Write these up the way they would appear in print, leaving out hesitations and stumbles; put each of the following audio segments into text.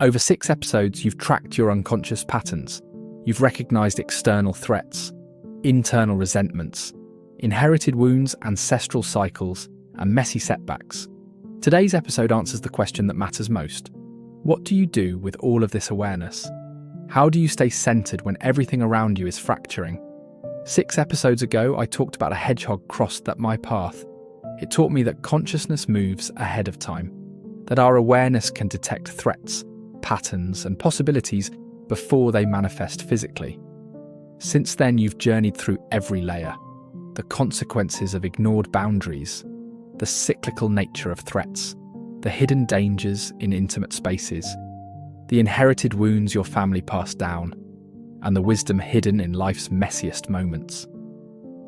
Over 6 episodes, you've tracked your unconscious patterns. You've recognized external threats, internal resentments, inherited wounds, ancestral cycles, and messy setbacks. Today's episode answers the question that matters most. What do you do with all of this awareness? How do you stay centered when everything around you is fracturing? 6 episodes ago, I talked about a hedgehog crossed my path. It taught me that consciousness moves ahead of time, that our awareness can detect threats, patterns, and possibilities before they manifest physically. Since then, you've journeyed through every layer: the consequences of ignored boundaries, the cyclical nature of threats, the hidden dangers in intimate spaces, the inherited wounds your family passed down, and the wisdom hidden in life's messiest moments.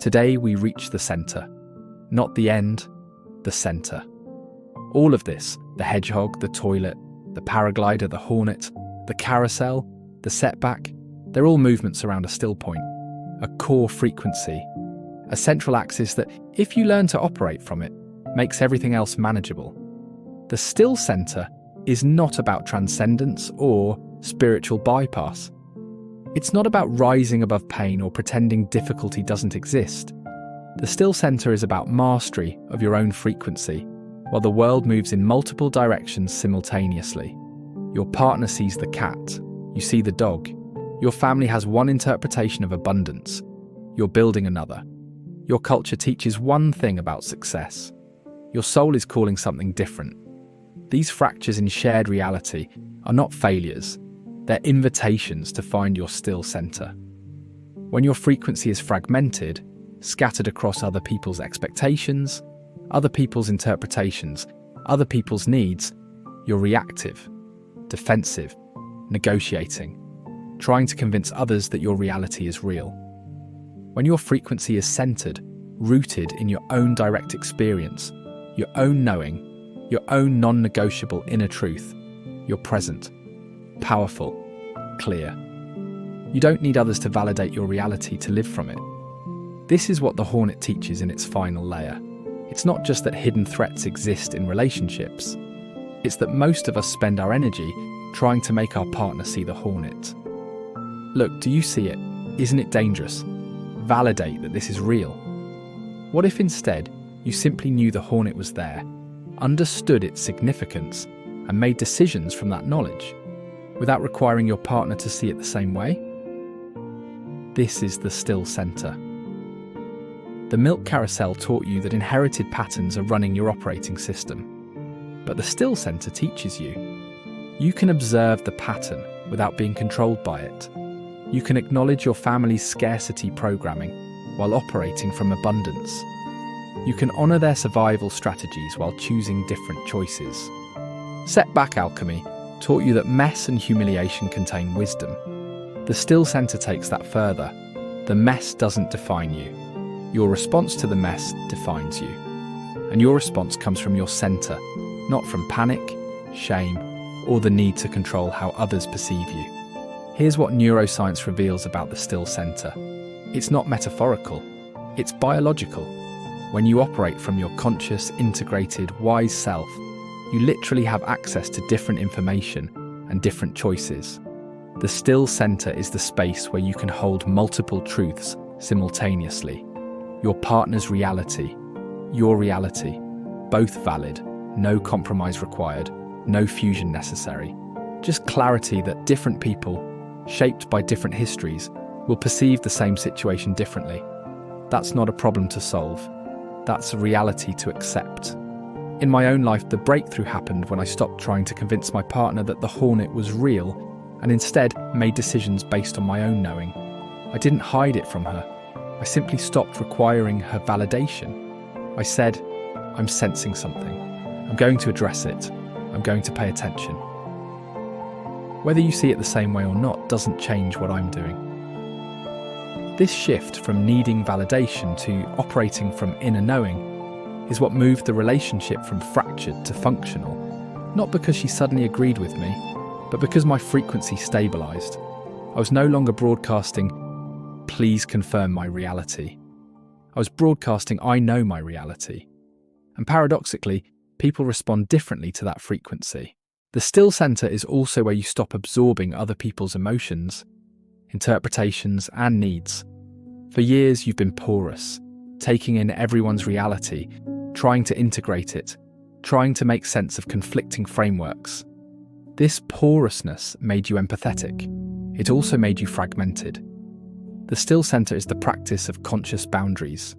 Today, we reach the center. Not the end, the center. All of this, the hedgehog, the toilet, the paraglider, the hornet, the carousel, the setback, they're all movements around a still point, a core frequency, a central axis that, if you learn to operate from it, makes everything else manageable. The still center is not about transcendence or spiritual bypass. It's not about rising above pain or pretending difficulty doesn't exist. The still center is about mastery of your own frequency, while the world moves in multiple directions simultaneously. Your partner sees the cat, you see the dog. Your family has one interpretation of abundance, you're building another. Your culture teaches one thing about success. Your soul is calling something different. These fractures in shared reality are not failures, they're invitations to find your still center. When your frequency is fragmented, scattered across other people's expectations, other people's interpretations, other people's needs, you're reactive, defensive, negotiating, trying to convince others that your reality is real. When your frequency is centered, rooted in your own direct experience, your own knowing, your own non-negotiable inner truth, you're present, powerful, clear. You don't need others to validate your reality to live from it. This is what the hornet teaches in its final layer. It's not just that hidden threats exist in relationships. It's that most of us spend our energy trying to make our partner see the hornet. Look, do you see it? Isn't it dangerous? Validate that this is real. What if instead you simply knew the hornet was there, understood its significance, and made decisions from that knowledge, without requiring your partner to see it the same way? This is the still center. The milk carousel taught you that inherited patterns are running your operating system. But the still center teaches you can observe the pattern without being controlled by it. You can acknowledge your family's scarcity programming while operating from abundance. You can honor their survival strategies while choosing different choices. Setback alchemy taught you that mess and humiliation contain wisdom. The still center takes that further. The mess doesn't define you. Your response to the mess defines you. And your response comes from your center, not from panic, shame, or the need to control how others perceive you. Here's what neuroscience reveals about the still center. It's not metaphorical, it's biological. When you operate from your conscious, integrated, wise self, you literally have access to different information and different choices. The still center is the space where you can hold multiple truths simultaneously. Your partner's reality, your reality, both valid, no compromise required, no fusion necessary. Just clarity that different people, shaped by different histories, will perceive the same situation differently. That's not a problem to solve. That's a reality to accept. In my own life, the breakthrough happened when I stopped trying to convince my partner that the hornet was real and instead made decisions based on my own knowing. I didn't hide it from her. I simply stopped requiring her validation. I said, I'm sensing something. I'm going to address it. I'm going to pay attention. Whether you see it the same way or not doesn't change what I'm doing. This shift from needing validation to operating from inner knowing is what moved the relationship from fractured to functional, not because she suddenly agreed with me, but because my frequency stabilized. I was no longer broadcasting, please confirm my reality. I was broadcasting, I know my reality. And paradoxically, people respond differently to that frequency. The still center is also where you stop absorbing other people's emotions, interpretations, and needs. For years, you've been porous, taking in everyone's reality, trying to integrate it, trying to make sense of conflicting frameworks. This porousness made you empathetic. It also made you fragmented. The still center is the practice of conscious boundaries.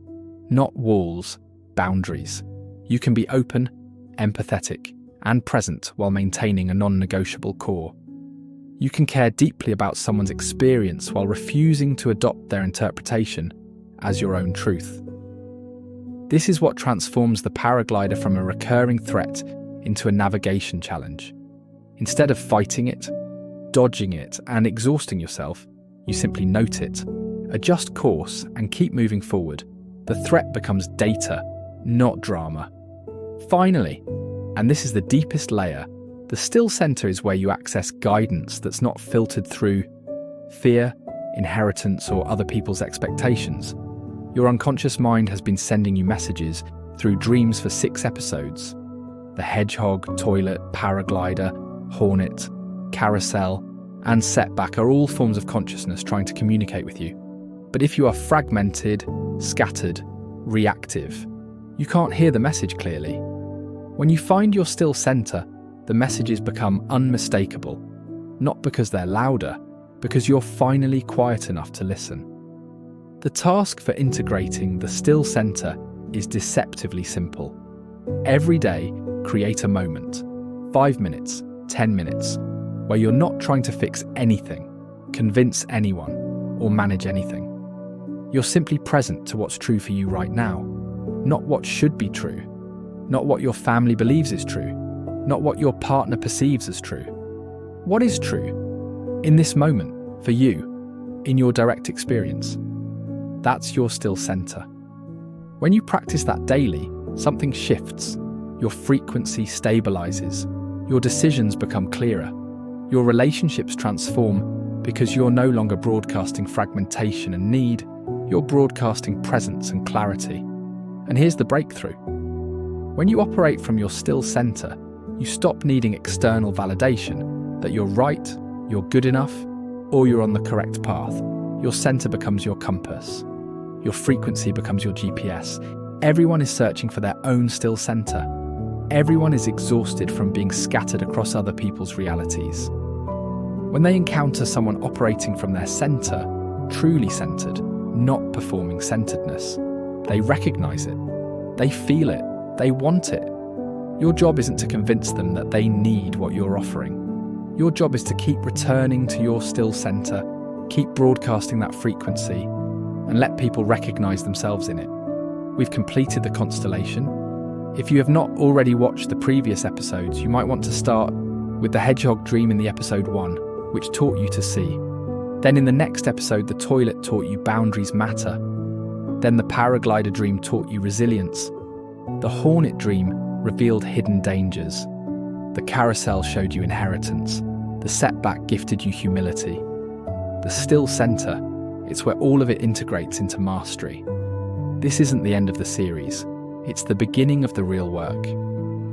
Not walls, boundaries. You can be open, empathetic, and present while maintaining a non-negotiable core. You can care deeply about someone's experience while refusing to adopt their interpretation as your own truth. This is what transforms the paraglider from a recurring threat into a navigation challenge. Instead of fighting it, dodging it, and exhausting yourself, you simply note it, adjust course, and keep moving forward. The threat becomes data, not drama. Finally, and this is the deepest layer, the still center is where you access guidance that's not filtered through fear, inheritance, or other people's expectations. Your unconscious mind has been sending you messages through dreams for 6 episodes. The hedgehog, toilet, paraglider, hornet, carousel, and setback are all forms of consciousness trying to communicate with you. But if you are fragmented, scattered, reactive, you can't hear the message clearly. When you find your still center, the messages become unmistakable, not because they're louder, because you're finally quiet enough to listen. The task for integrating the still center is deceptively simple. Every day, create a moment, 5 minutes, 10 minutes, where you're not trying to fix anything, convince anyone, or manage anything. You're simply present to what's true for you right now, not what should be true, not what your family believes is true, not what your partner perceives as true. What is true in this moment for you, in your direct experience? That's your still center. When you practice that daily, something shifts. Your frequency stabilizes. Your decisions become clearer. Your relationships transform because you're no longer broadcasting fragmentation and need. You're broadcasting presence and clarity. And here's the breakthrough. When you operate from your still center, you stop needing external validation that you're right, you're good enough, or you're on the correct path. Your center becomes your compass. Your frequency becomes your GPS. Everyone is searching for their own still center. Everyone is exhausted from being scattered across other people's realities. When they encounter someone operating from their center, truly centered, not performing centeredness, they recognize it. They feel it. They want it. Your job isn't to convince them that they need what you're offering. Your job is to keep returning to your still center, keep broadcasting that frequency, and let people recognize themselves in it. We've completed the constellation. If you have not already watched the previous episodes, you might want to start with the hedgehog dream in the episode 1, which taught you to see. Then in the next episode, the toilet taught you boundaries matter. Then the paraglider dream taught you resilience. The hornet dream revealed hidden dangers. The carousel showed you inheritance. The setback gifted you humility. The still center, it's where all of it integrates into mastery. This isn't the end of the series. It's the beginning of the real work.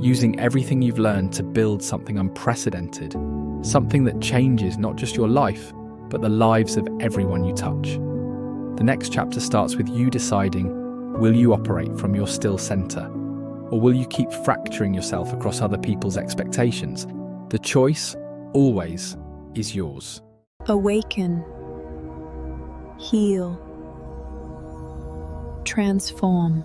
Using everything you've learned to build something unprecedented. Something that changes not just your life, but the lives of everyone you touch. The next chapter starts with you deciding, will you operate from your still center? Or will you keep fracturing yourself across other people's expectations? The choice, always, is yours. Awaken, heal, transform.